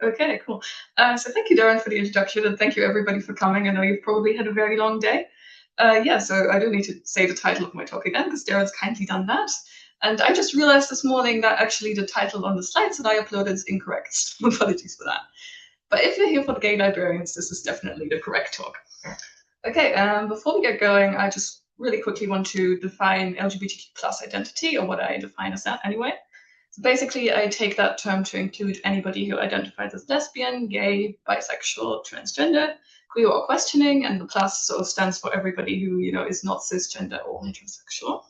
Okay, cool. So thank you, Darren, for the introduction, and thank you everybody for coming. I know you've probably had a very long day. Yeah, so I don't need to say the title of my talk again because Darren's kindly done that. And I just realized this morning that actually the title on the slides that I uploaded is incorrect. So apologies for that. But if you're here for the gay librarians, this is definitely the correct talk. Okay, before we get going, I just really quickly want to define LGBTQ plus identity, or what I define as that anyway. So basically, I take that term to include anybody who identifies as lesbian, gay, bisexual, transgender, queer, or questioning, and the plus sort of stands for everybody who is not cisgender or heterosexual.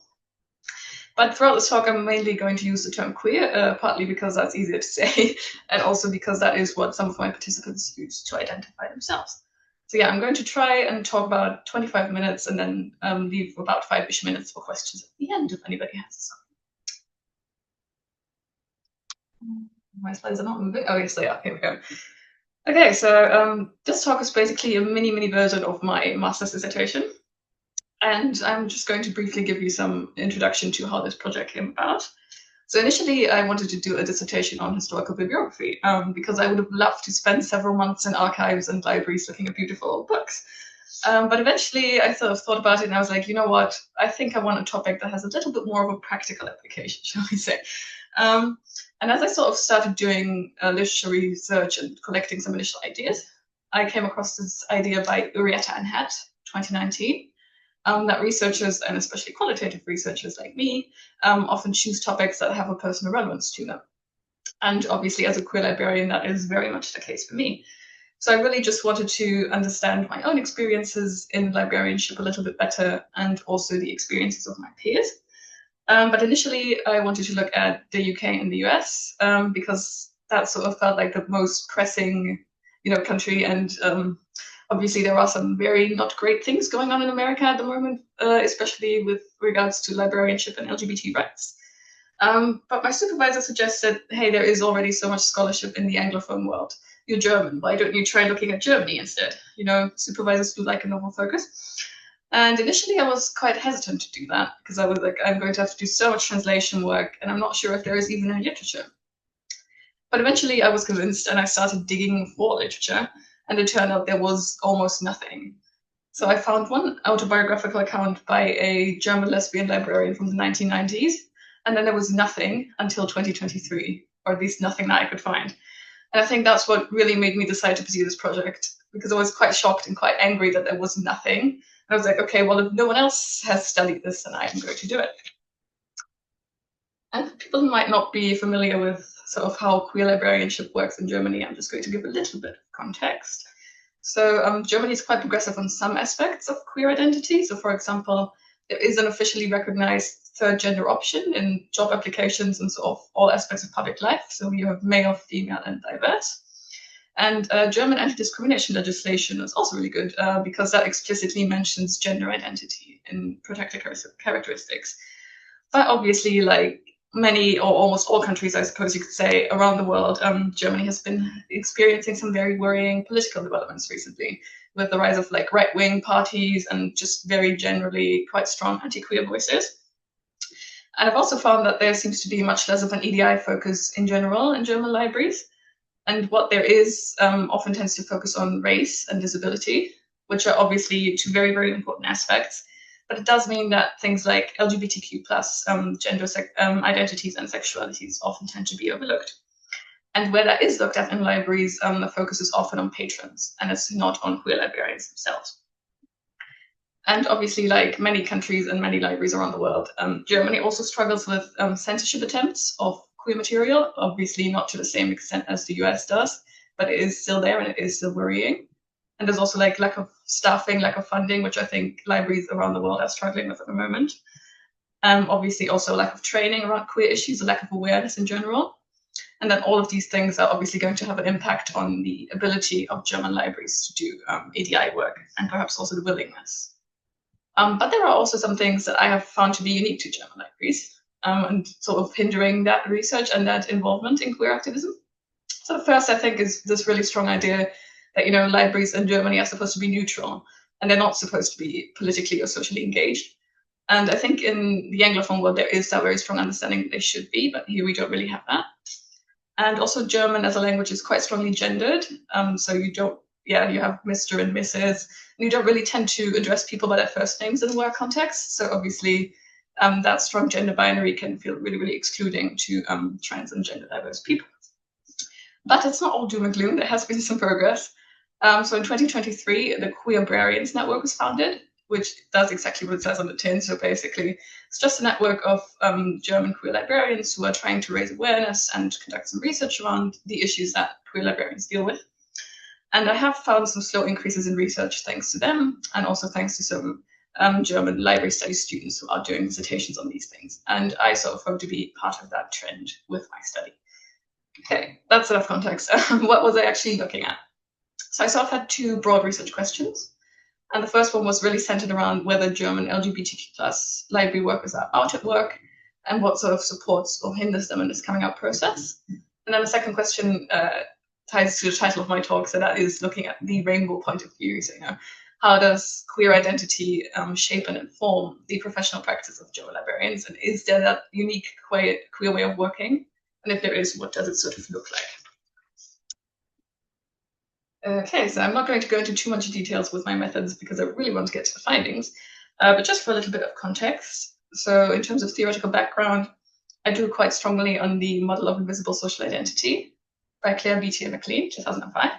But throughout this talk, I'm mainly going to use the term queer, partly because that's easier to say, and also because that is what some of my participants use to identify themselves. So yeah, I'm going to try and talk about 25 minutes and then leave about 5-ish minutes for questions at the end if anybody has some. My slides are not moving. Oh, yes, they are. Here we go. Okay, so this talk is basically a mini version of my master's dissertation. And I'm just going to briefly give you some introduction to how this project came about. So initially, I wanted to do a dissertation on historical bibliography because I would have loved to spend several months in archives and libraries looking at beautiful old books. But eventually, I sort of thought about it and I was like, you know what? I think I want a topic that has a little bit more of a practical application, shall we say. And as I sort of started doing literature research and collecting some initial ideas, I came across this idea by Urietta and Het, 2019. That researchers, and especially qualitative researchers like me, often choose topics that have a personal relevance to them. And obviously, as a queer librarian, that is very much the case for me. So I really just wanted to understand my own experiences in librarianship a little bit better, and also the experiences of my peers. But initially, I wanted to look at the UK and the US because that sort of felt like the most pressing, country. And obviously, there are some very not great things going on in America at the moment, especially with regards to librarianship and LGBT rights. But my supervisor suggested, hey, there is already so much scholarship in the Anglophone world. You're German. Why don't you try looking at Germany instead? Supervisors do like a novel focus. And initially, I was quite hesitant to do that because I was like, I'm going to have to do so much translation work, and I'm not sure if there is even any literature. But eventually, I was convinced, and I started digging for literature, and it turned out there was almost nothing. So I found one autobiographical account by a German lesbian librarian from the 1990s, and then there was nothing until 2023, or at least nothing that I could find. And I think that's what really made me decide to pursue this project, because I was quite shocked and quite angry that there was nothing. I was like, okay, well, if no one else has studied this, then I am going to do it. And for people who might not be familiar with sort of how queer librarianship works in Germany, I'm just going to give a little bit of context. So Germany is quite progressive on some aspects of queer identity. So for example, there is an officially recognized third gender option in job applications and sort of all aspects of public life. So you have male, female, and diverse. And German anti-discrimination legislation is also really good because that explicitly mentions gender identity in protected characteristics. But obviously, like many or almost all countries, I suppose you could say, around the world, Germany has been experiencing some very worrying political developments recently, with the rise of like right-wing parties and just very generally quite strong anti-queer voices. And I've also found that there seems to be much less of an EDI focus in general in German libraries. And what there is often tends to focus on race and disability, which are obviously two very, very important aspects. But it does mean that things like LGBTQ plus gender identities and sexualities often tend to be overlooked. And where that is looked at in libraries, the focus is often on patrons, and it's not on queer librarians themselves. And obviously, like many countries and many libraries around the world, Germany also struggles with censorship attempts of queer material, obviously not to the same extent as the US does, but it is still there and it is still worrying. And there's also like lack of staffing, lack of funding, which I think libraries around the world are struggling with at the moment. Obviously also lack of training around queer issues, a lack of awareness in general. And then all of these things are obviously going to have an impact on the ability of German libraries to do ADI work and perhaps also the willingness. But there are also some things that I have found to be unique to German libraries. And sort of hindering that research and that involvement in queer activism. So the first, I think, is this really strong idea that, libraries in Germany are supposed to be neutral and they're not supposed to be politically or socially engaged. And I think in the Anglophone world, there is that very strong understanding that they should be, but here we don't really have that. And also German as a language is quite strongly gendered. So you don't, you have Mr. and Mrs. And you don't really tend to address people by their first names in work context. So obviously that strong gender binary can feel really, really excluding to trans and gender diverse people. But it's not all doom and gloom. There has been some progress. So in 2023, the Queer Librarians Network was founded, which does exactly what it says on the tin. So basically, it's just a network of German queer librarians who are trying to raise awareness and conduct some research around the issues that queer librarians deal with. And I have found some slow increases in research thanks to them, and also thanks to some German library studies students who are doing dissertations on these things. And I sort of hope to be part of that trend with my study. Okay, that's enough context. What was I actually looking at? So I sort of had two broad research questions. And the first one was really centered around whether German LGBTQ+ library workers are out at work and what sort of supports or hinders them in this coming out process. And then the second question ties to the title of my talk, so that is looking at the rainbow point of view. So, how does queer identity shape and inform the professional practice of German librarians? And is there that unique queer way of working? And if there is, what does it sort of look like? Okay, so I'm not going to go into too much details with my methods because I really want to get to the findings, but just for a little bit of context. So in terms of theoretical background, I drew quite strongly on the model of invisible social identity by Claire Beattie and McLean, 2005.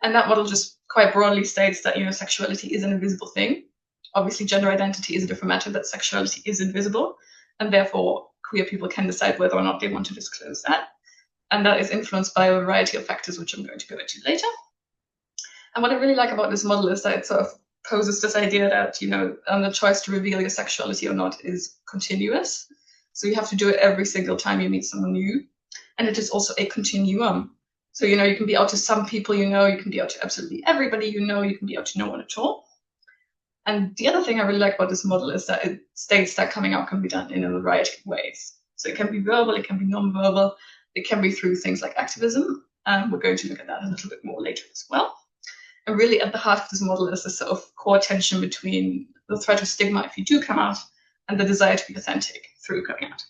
And that model just quite broadly states that, sexuality is an invisible thing. Obviously, gender identity is a different matter, but sexuality is invisible. And therefore, queer people can decide whether or not they want to disclose that. And that is influenced by a variety of factors, which I'm going to go into later. And what I really like about this model is that it sort of poses this idea that, the choice to reveal your sexuality or not is continuous. So you have to do it every single time you meet someone new. And it is also a continuum. So, you can be out to some people, you can be out to absolutely everybody, you can be out to no one at all. And the other thing I really like about this model is that it states that coming out can be done in a variety of ways. So it can be verbal, it can be non-verbal, it can be through things like activism. And we're going to look at that a little bit more later as well. And really at the heart of this model is this sort of core tension between the threat of stigma if you do come out and the desire to be authentic through coming out.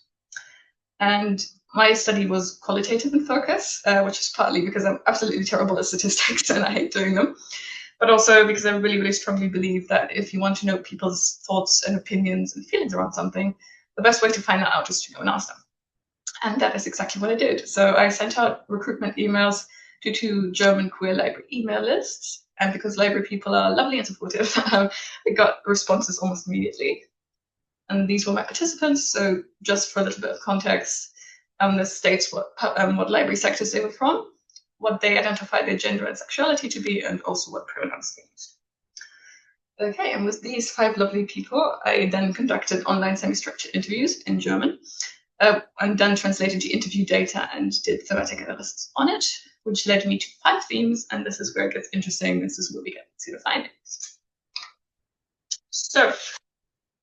And my study was qualitative in focus, which is partly because I'm absolutely terrible at statistics and I hate doing them, but also because I really, really strongly believe that if you want to know people's thoughts and opinions and feelings around something, the best way to find that out is to go and ask them. And that is exactly what I did. So I sent out recruitment emails to 2 German queer library email lists. And because library people are lovely and supportive, I got responses almost immediately. And these were my participants. So just for a little bit of context, this states what library sectors they were from, what they identified their gender and sexuality to be, and also what pronouns they used. Okay, and with these 5 lovely people, I then conducted online semi-structured interviews in German, and then translated the interview data and did thematic analysis on it, which led me to 5 themes, and this is where it gets interesting. This is where we get to the findings. So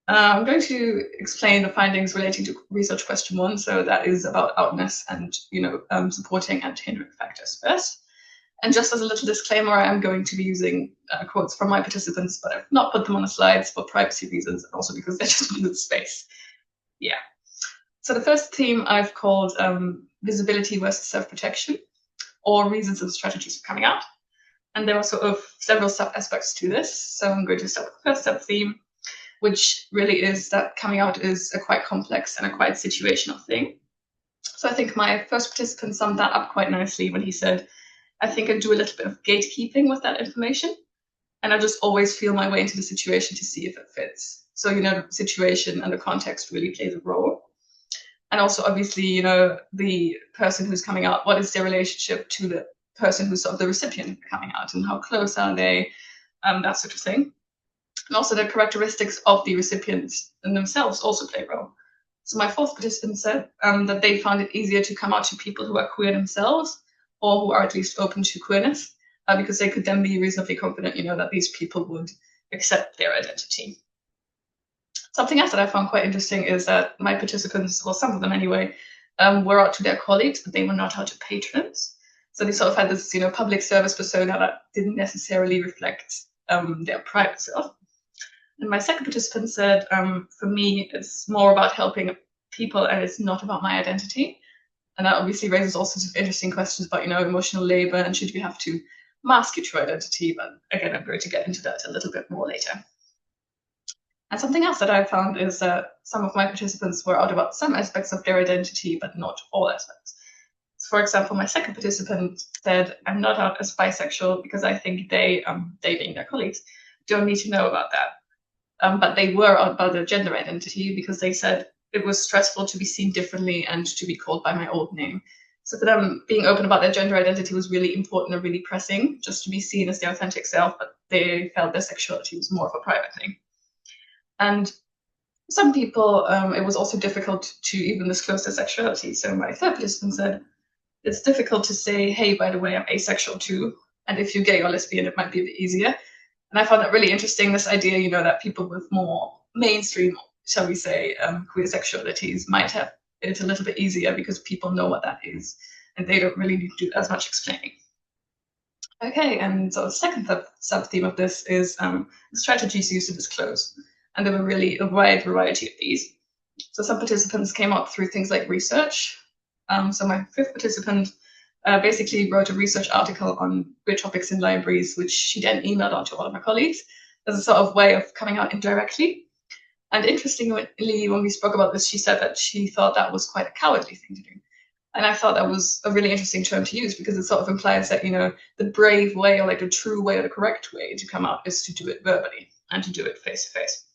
I'm going to explain the findings relating to research question 1. So that is about outness and, supporting and hindering factors first. And just as a little disclaimer, I am going to be using quotes from my participants, but I've not put them on the slides for privacy reasons and also because they're just in the space. Yeah. So the first theme I've called visibility versus self-protection, or reasons and strategies for coming out. And there are sort of several sub-aspects to this. So I'm going to start with the first sub-theme, which really is that coming out is a quite complex and a quite situational thing. So I think my first participant summed that up quite nicely when he said, I think I do a little bit of gatekeeping with that information. And I just always feel my way into the situation to see if it fits. So, the situation and the context really plays a role. And also, obviously, the person who's coming out, what is their relationship to the person who's sort of the recipient coming out, and how close are they, that sort of thing. And also the characteristics of the recipients and themselves also play a role. So my 4th participant said that they found it easier to come out to people who are queer themselves, or who are at least open to queerness, because they could then be reasonably confident, that these people would accept their identity. Something else that I found quite interesting is that my participants, well, some of them anyway, were out to their colleagues, but they were not out to patrons. So they sort of had this, public service persona that didn't necessarily reflect their private self. And my 2nd participant said, for me, it's more about helping people and it's not about my identity. And that obviously raises all sorts of interesting questions about, emotional labor and should you have to mask your true identity. But again, I'm going to get into that a little bit more later. And something else that I found is that some of my participants were out about some aspects of their identity, but not all aspects. So for example, my second participant said, I'm not out as bisexual because I think they being their colleagues, don't need to know about that. But they were out about their gender identity because they said it was stressful to be seen differently and to be called by my old name. So for them, being open about their gender identity was really important and really pressing, just to be seen as their authentic self, but they felt their sexuality was more of a private thing. And some people, it was also difficult to even disclose their sexuality. So my third participant said, it's difficult to say, hey, by the way, I'm asexual too. And if you're gay or lesbian, it might be a bit easier. And I found that really interesting, this idea, that people with more mainstream, shall we say, queer sexualities might have it a little bit easier because people know what that is and they don't really need to do as much explaining. Okay, and so the second sub-theme of this is strategies used to disclose. And there were really a wide variety of these. So some participants came up through things like research. So my fifth participant basically wrote a research article on queer topics in libraries, which she then emailed out to all of my colleagues as a sort of way of coming out indirectly. And interestingly, when we spoke about this, she said that she thought that was quite a cowardly thing to do. And I thought that was a really interesting term to use because it sort of implies that, the brave way or like the true way or the correct way to come out is to do it verbally and to do it face to face.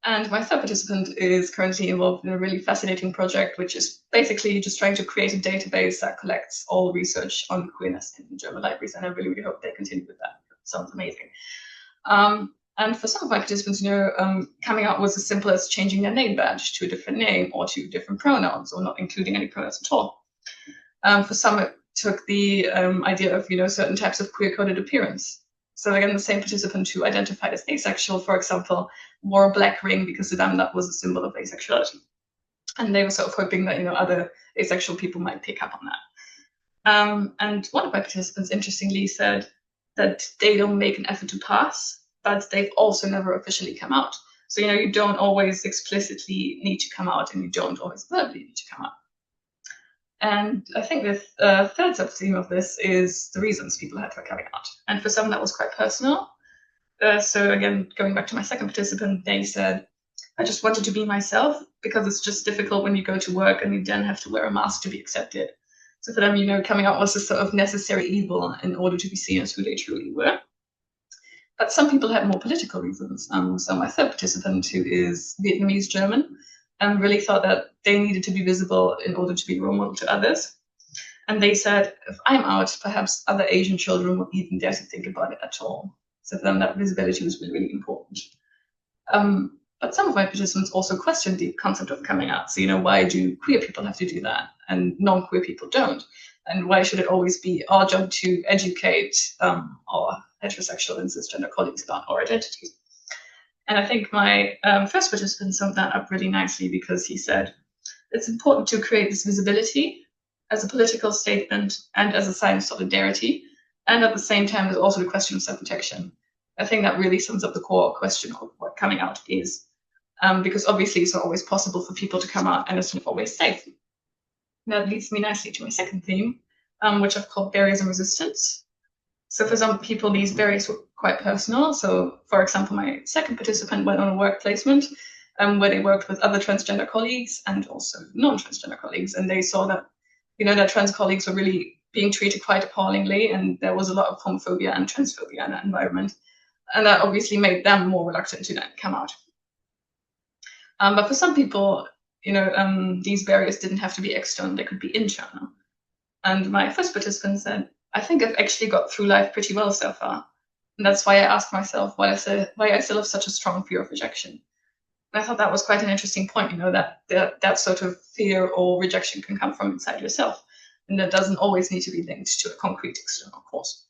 And my third participant is currently involved in a really fascinating project, which is basically just trying to create a database that collects all research on queerness in German libraries. And I really, really hope they continue with that. It sounds amazing. And for some of my participants, coming out was as simple as changing their name badge to a different name or to different pronouns or not including any pronouns at all. For some, it took the idea of, certain types of queer-coded appearance. So again, the same participant who identified as asexual, for example, wore a black ring because to them that was a symbol of asexuality. And they were sort of hoping that, other asexual people might pick up on that. And one of my participants, interestingly, said that they don't make an effort to pass, but they've also never officially come out. So, you don't always explicitly need to come out and you don't always verbally need to come out. And I think the third sub-theme of this is the reasons people had for coming out. And for some, that was quite personal. So again, going back to my second participant, they said, I just wanted to be myself because it's just difficult when you go to work and you then have to wear a mask to be accepted. So for them, coming out was a sort of necessary evil in order to be seen as who they truly were. But some people had more political reasons. So my third participant, who is Vietnamese German, really thought that they needed to be visible in order to be a role model to others. And they said, if I'm out, perhaps other Asian children won't even dare to think about it at all. So for them, that visibility was really, really important. But some of my participants also questioned the concept of coming out. So, why do queer people have to do that and non-queer people don't? And why should it always be our job to educate our heterosexual and cisgender colleagues about our identities? And I think my first participant summed that up really nicely because he said, it's important to create this visibility as a political statement and as a sign of solidarity. And at the same time, there's also the question of self-protection. I think that really sums up the core question of what coming out is. Because obviously it's not always possible for people to come out and it's not always safe. And that leads me nicely to my second theme, which I've called barriers and resistance. So for some people, these barriers were quite personal. So for example, my second participant went on a work placement where they worked with other transgender colleagues and also non-transgender colleagues. And they saw that, their trans colleagues were really being treated quite appallingly. And there was a lot of homophobia and transphobia in that environment. And that obviously made them more reluctant to then come out. But for some people, these barriers didn't have to be external, they could be internal. And my first participant said, I think I've actually got through life pretty well so far. And that's why I asked myself why I still have such a strong fear of rejection. And I thought that was quite an interesting point, that sort of fear or rejection can come from inside yourself. And that doesn't always need to be linked to a concrete external cause.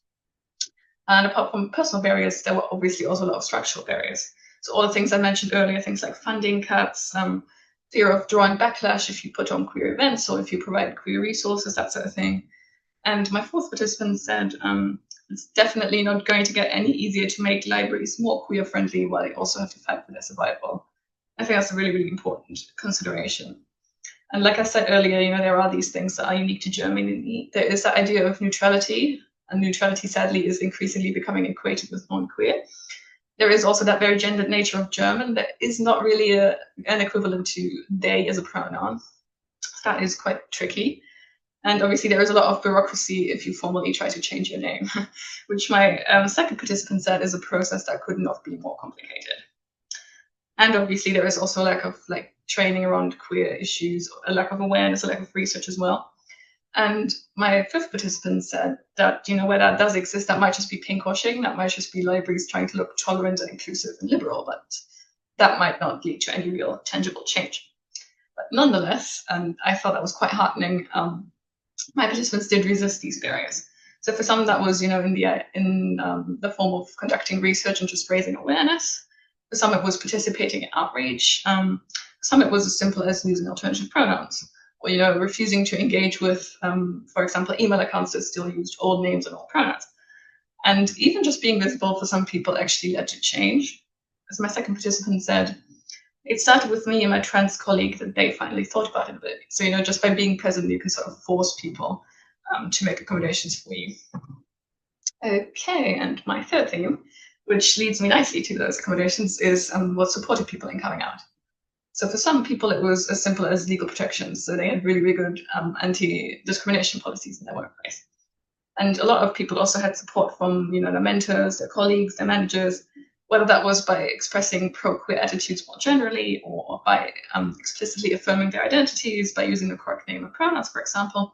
And apart from personal barriers, there were obviously also a lot of structural barriers. So all the things I mentioned earlier, things like funding cuts, fear of drawing backlash if you put on queer events or if you provide queer resources, that sort of thing. And my fourth participant said, it's definitely not going to get any easier to make libraries more queer-friendly while they also have to fight for their survival. I think that's a really, really important consideration. And like I said earlier, there are these things that are unique to Germany. There is that idea of neutrality, and neutrality sadly is increasingly becoming equated with non-queer. There is also that very gendered nature of German that is not really an equivalent to they as a pronoun. That is quite tricky. And obviously there is a lot of bureaucracy if you formally try to change your name, which my second participant said is a process that could not be more complicated. And obviously there is also a lack of training around queer issues, a lack of awareness, a lack of research as well. And my fifth participant said that, where that does exist, that might just be pinkwashing, that might just be libraries trying to look tolerant and inclusive and liberal, but that might not lead to any real tangible change. But nonetheless, and I thought that was quite heartening, my participants did resist these barriers. So for some that was, in the form of conducting research and just raising awareness. For some it was participating in outreach. For some it was as simple as using alternative pronouns, or refusing to engage with, for example, email accounts that still used old names and old pronouns. And even just being visible for some people actually led to change. As my second participant said, it started with me and my trans colleague that they finally thought about it a bit. So, just by being present, you can sort of force people to make accommodations for you. Okay, and my third theme, which leads me nicely to those accommodations, is what supported people in coming out. So for some people, it was as simple as legal protections. So they had really, really good anti-discrimination policies in their workplace. And a lot of people also had support from, their mentors, their colleagues, their managers, whether that was by expressing pro-queer attitudes more generally, or by explicitly affirming their identities, by using the correct name and pronouns, for example.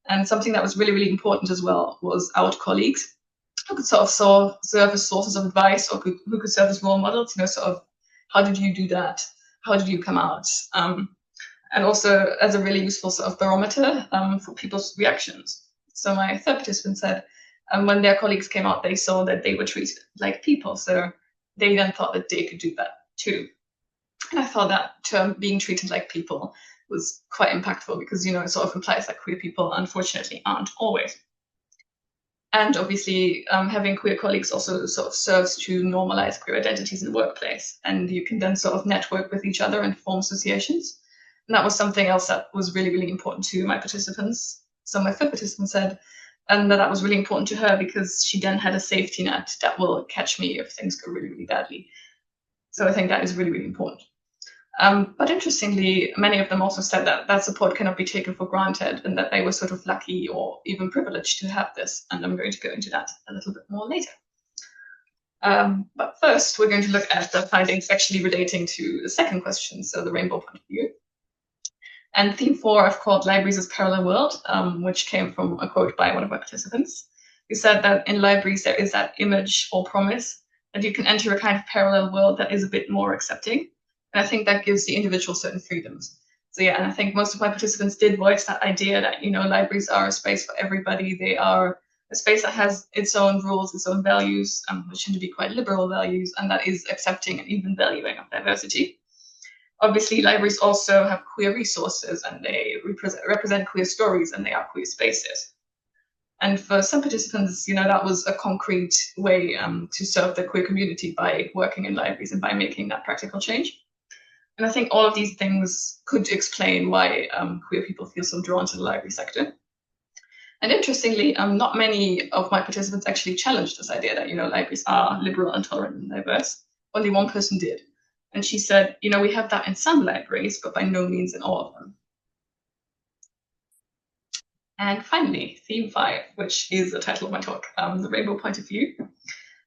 And something that was really, really important as well was out colleagues who could sort of serve as sources of advice, or who could serve as role models, sort of, how did you do that? How did you come out? And also as a really useful sort of barometer for people's reactions. So my third participant said, when their colleagues came out, they saw that they were treated like people. So they then thought that they could do that too. And I thought that term, being treated like people, was quite impactful because, it sort of implies that queer people, unfortunately, aren't always. And obviously, having queer colleagues also sort of serves to normalize queer identities in the workplace. And you can then sort of network with each other and form associations. And that was something else that was really, really important to my participants. So my fifth participant said, and that was really important to her because she then had a safety net that will catch me if things go really, really badly. So I think that is really, really important. But interestingly, many of them also said that that support cannot be taken for granted and that they were sort of lucky or even privileged to have this. And I'm going to go into that a little bit more later. But first, we're going to look at the findings actually relating to the second question, so the rainbow point of view. And theme 4 I've called Libraries as Parallel World, which came from a quote by one of my participants, who said that in libraries there is that image or promise that you can enter a kind of parallel world that is a bit more accepting. And I think that gives the individual certain freedoms. So yeah, and I think most of my participants did voice that idea that, libraries are a space for everybody. They are a space that has its own rules, its own values, which tend to be quite liberal values, and that is accepting and even valuing of diversity. Obviously, libraries also have queer resources and they represent queer stories and they are queer spaces. And for some participants, that was a concrete way to serve the queer community by working in libraries and by making that practical change. And I think all of these things could explain why queer people feel so drawn to the library sector. And interestingly, not many of my participants actually challenged this idea that, libraries are liberal and tolerant and diverse. Only one person did. And she said, we have that in some libraries, but by no means in all of them. And finally, theme 5, which is the title of my talk, the rainbow point of view.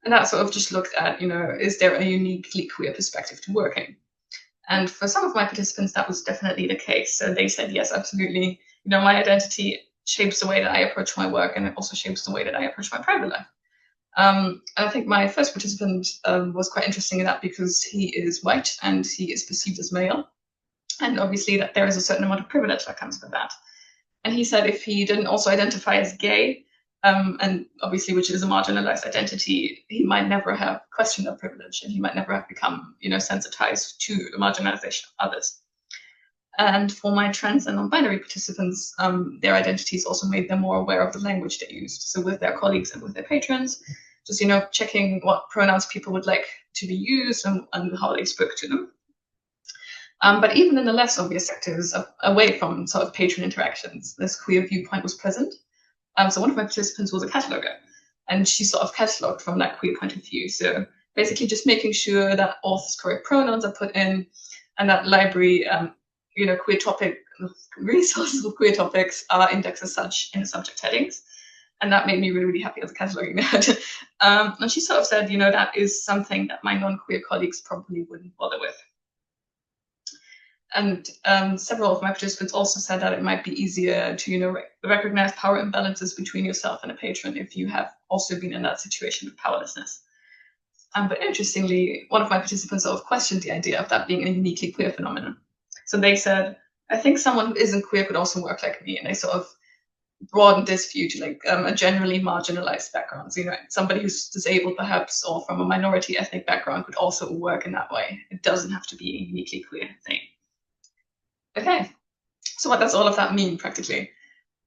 And that sort of just looked at, is there a uniquely queer perspective to working? And for some of my participants, that was definitely the case. So they said, yes, absolutely. My identity shapes the way that I approach my work, and it also shapes the way that I approach my private life. And I think my first participant was quite interesting in that because he is white and he is perceived as male. And obviously that there is a certain amount of privilege that comes with that. And he said if he didn't also identify as gay, and obviously which is a marginalized identity, he might never have questioned that privilege and he might never have become, sensitized to the marginalization of others. And for my trans and non-binary participants, their identities also made them more aware of the language they used. So with their colleagues and with their patrons, just, checking what pronouns people would like to be used and how they spoke to them. But even in the less obvious sectors, away from sort of patron interactions, this queer viewpoint was present. So one of my participants was a cataloger, and she sort of catalogued from that queer point of view. So basically just making sure that author's correct pronouns are put in, and that library, queer topic resources of queer topics are indexed as such in the subject headings. And that made me really, really happy as a cataloguing nerd. And she sort of said, that is something that my non-queer colleagues probably wouldn't bother with. And several of my participants also said that it might be easier to, recognize power imbalances between yourself and a patron if you have also been in that situation of powerlessness. But interestingly, one of my participants sort of questioned the idea of that being a uniquely queer phenomenon. So they said, I think someone who isn't queer could also work like me. And they sort of broadened this view to a generally marginalized background. So, somebody who's disabled perhaps, or from a minority ethnic background could also work in that way. It doesn't have to be a uniquely queer thing. Okay, so what does all of that mean practically?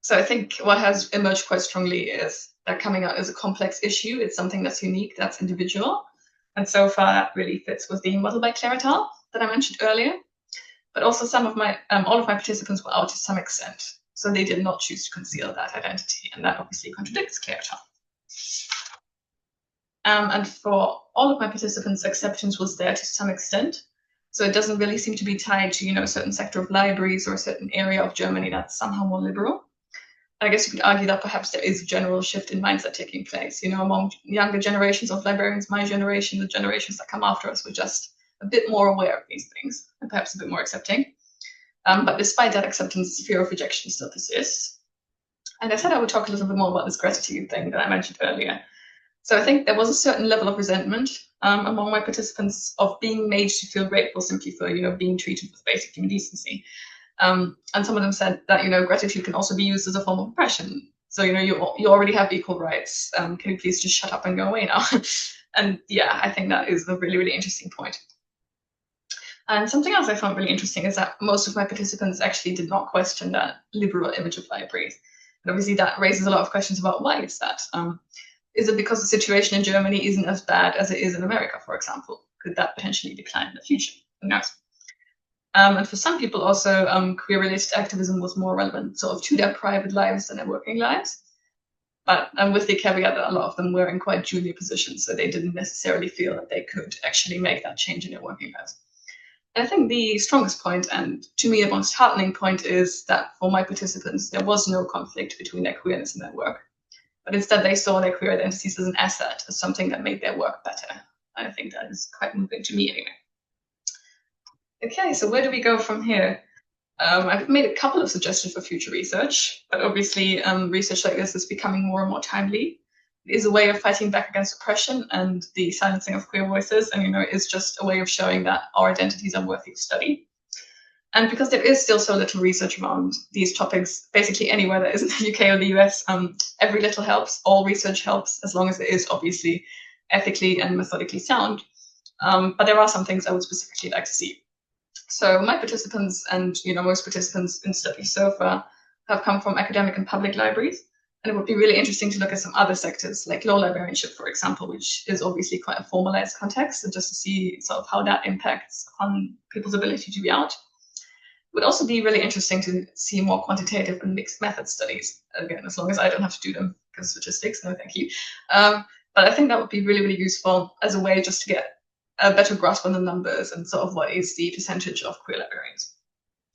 So I think what has emerged quite strongly is that coming out is a complex issue. It's something that's unique, that's individual. And so far that really fits with the model by Claire et al. That I mentioned earlier. But also all of my participants were out to some extent. So they did not choose to conceal that identity. And that obviously contradicts Claire et al. And for all of my participants, acceptance was there to some extent. So it doesn't really seem to be tied to, a certain sector of libraries or a certain area of Germany that's somehow more liberal. I guess you could argue that perhaps there is a general shift in mindset taking place, among younger generations of librarians, my generation, the generations that come after us, were just a bit more aware of these things and perhaps a bit more accepting. But despite that acceptance, fear of rejection still persists. And I said I would talk a little bit more about this gratitude thing that I mentioned earlier. So I think there was a certain level of resentment among my participants of being made to feel grateful simply for, being treated with basic human decency. And some of them said that, gratitude can also be used as a form of oppression. So, you already have equal rights. Can you please just shut up and go away now? And yeah, I think that is a really, really interesting point. And something else I found really interesting is that most of my participants actually did not question that liberal image of libraries. And obviously that raises a lot of questions about why it's that. Is it because the situation in Germany isn't as bad as it is in America, for example? Could that potentially decline in the future? Who knows? And for some people also, queer-related activism was more relevant sort of to their private lives than their working lives. But with the caveat that a lot of them were in quite junior positions, so they didn't necessarily feel that they could actually make that change in their working lives. And I think the strongest point, and to me the most heartening point, is that for my participants, there was no conflict between their queerness and their work. But instead they saw their queer identities as an asset, as something that made their work better. I think that is quite moving to me anyway. Okay, so where do we go from here? I've made a couple of suggestions for future research, but obviously research like this is becoming more and more timely. It is a way of fighting back against oppression and the silencing of queer voices, and it's just a way of showing that our identities are worthy of study. And because there is still so little research around these topics, basically anywhere that isn't the UK or the US, every little helps, all research helps, as long as it is obviously ethically and methodically sound. But there are some things I would specifically like to see. So my participants and most participants in studies so far have come from academic and public libraries. And it would be really interesting to look at some other sectors, like law librarianship, for example, which is obviously quite a formalized context, and just to see sort of how that impacts on people's ability to be out. It would also be really interesting to see more quantitative and mixed method studies, again, as long as I don't have to do them, because statistics, no thank you. But I think that would be really, really useful as a way just to get a better grasp on the numbers and sort of what is the percentage of queer librarians.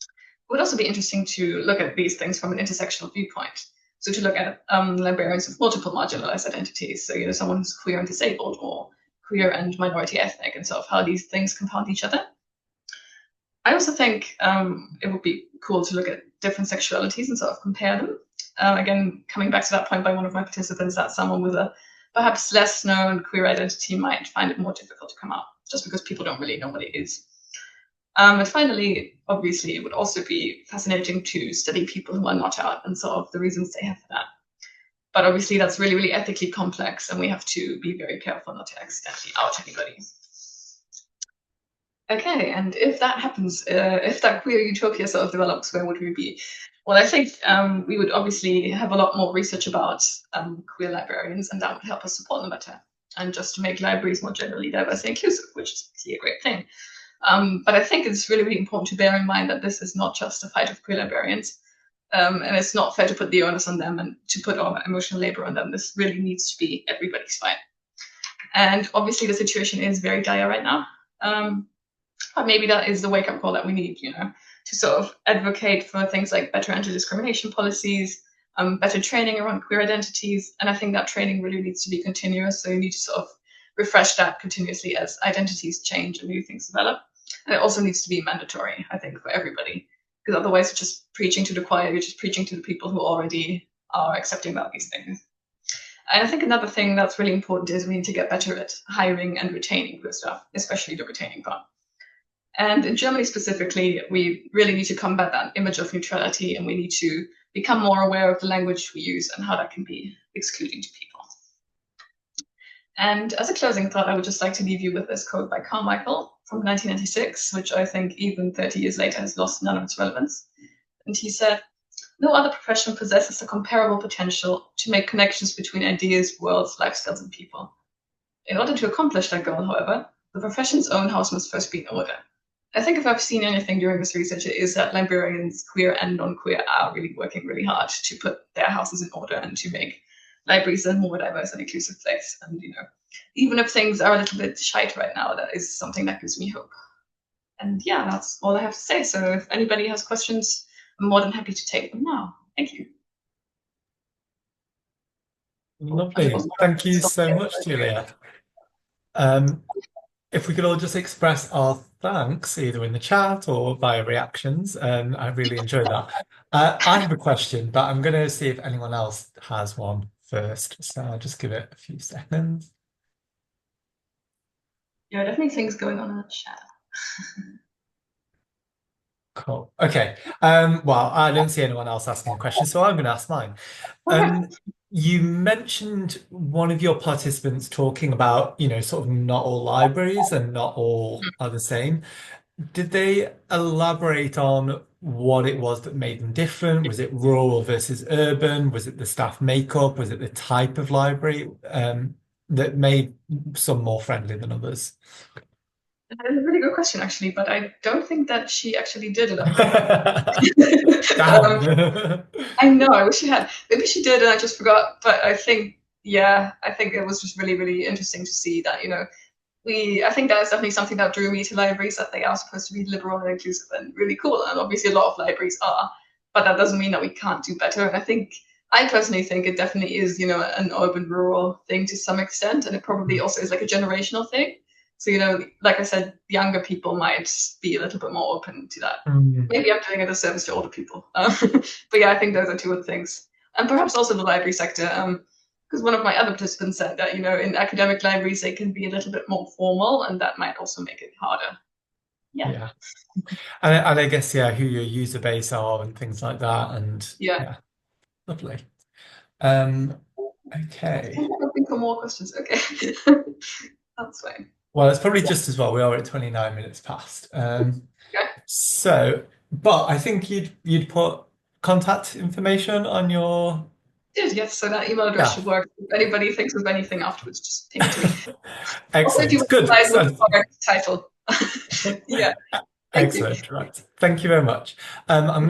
It would also be interesting to look at these things from an intersectional viewpoint. So to look at librarians with multiple marginalized identities, so someone who's queer and disabled, or queer and minority ethnic, and sort of how these things compound each other. I also think it would be cool to look at different sexualities and sort of compare them. Again, coming back to that point by one of my participants, that someone with a perhaps less known queer identity might find it more difficult to come out, just because people don't really know what it is. And finally, obviously, it would also be fascinating to study people who are not out and sort of the reasons they have for that. But obviously, that's really, really ethically complex, and we have to be very careful not to accidentally out anybody. Okay, and if that happens, if that queer utopia sort of develops, where would we be? Well, I think we would obviously have a lot more research about queer librarians, and that would help us support them better, and just to make libraries more generally diverse and inclusive, which is actually a great thing. But I think it's really, really important to bear in mind that this is not just a fight of queer librarians. And it's not fair to put the onus on them and to put all that emotional labor on them. This really needs to be everybody's fight. And obviously the situation is very dire right now. But maybe that is the wake-up call that we need, to sort of advocate for things like better anti-discrimination policies, better training around queer identities. And I think that training really needs to be continuous. So you need to sort of refresh that continuously as identities change and new things develop. And it also needs to be mandatory, I think, for everybody. Because otherwise you're just preaching to the choir, you're just preaching to the people who already are accepting about these things. And I think another thing that's really important is we need to get better at hiring and retaining queer staff, especially the retaining part. And in Germany specifically, we really need to combat that image of neutrality, and we need to become more aware of the language we use and how that can be excluding to people. And as a closing thought, I would just like to leave you with this quote by Carmichael from 1996, which I think even 30 years later has lost none of its relevance. And he said, "No other profession possesses a comparable potential to make connections between ideas, worlds, lifestyles, and people. In order to accomplish that goal, however, the profession's own house must first be in order." I think if I've seen anything during this research, it is that librarians, queer and non-queer, are really working really hard to put their houses in order and to make libraries a more diverse and inclusive place. And, even if things are a little bit shite right now, that is something that gives me hope. And yeah, that's all I have to say. So if anybody has questions, I'm more than happy to take them now. Thank you. Lovely. Thank you so much, Julia. If we could all just express our thanks either in the chat or via reactions, I really enjoyed that. I have a question, but I'm going to see if anyone else has one first. So I'll just give it a few seconds. Yeah, definitely things going on in the chat. Cool. Okay. Well, I don't see anyone else asking a question, so I'm going to ask mine. You mentioned one of your participants talking about, sort of not all libraries and not all are the same. Did they elaborate on what it was that made them different? Was it rural versus urban? Was it the staff makeup? Was it the type of library that made some more friendly than others? That is a really good question, actually, but I don't think that she actually did it. I know, I wish she had. Maybe she did and I just forgot, but I think it was just really, really interesting to see that, I think that is definitely something that drew me to libraries, that they are supposed to be liberal and inclusive and really cool. And obviously a lot of libraries are, but that doesn't mean that we can't do better. And I personally think it definitely is, an urban rural thing to some extent. And it probably also is like a generational thing. So, like I said, younger people might be a little bit more open to that. Maybe I'm doing a disservice to older people. But yeah, I think those are two of the things. And perhaps also the library sector. Because one of my other participants said that, in academic libraries, they can be a little bit more formal, and that might also make it harder. Yeah. And I guess, who your user base are and things like that. And yeah. Lovely. Okay. I'm hoping for more questions. Okay. That's fine. Well, it's probably just as well. We are at 29 minutes past. So, but I think you'd put contact information on your... Yes, so that email address should work. If anybody thinks of anything afterwards, just ping it to me. Excellent. Also, good. With the title. Yeah. Excellent. Right. Thank you very much. I'm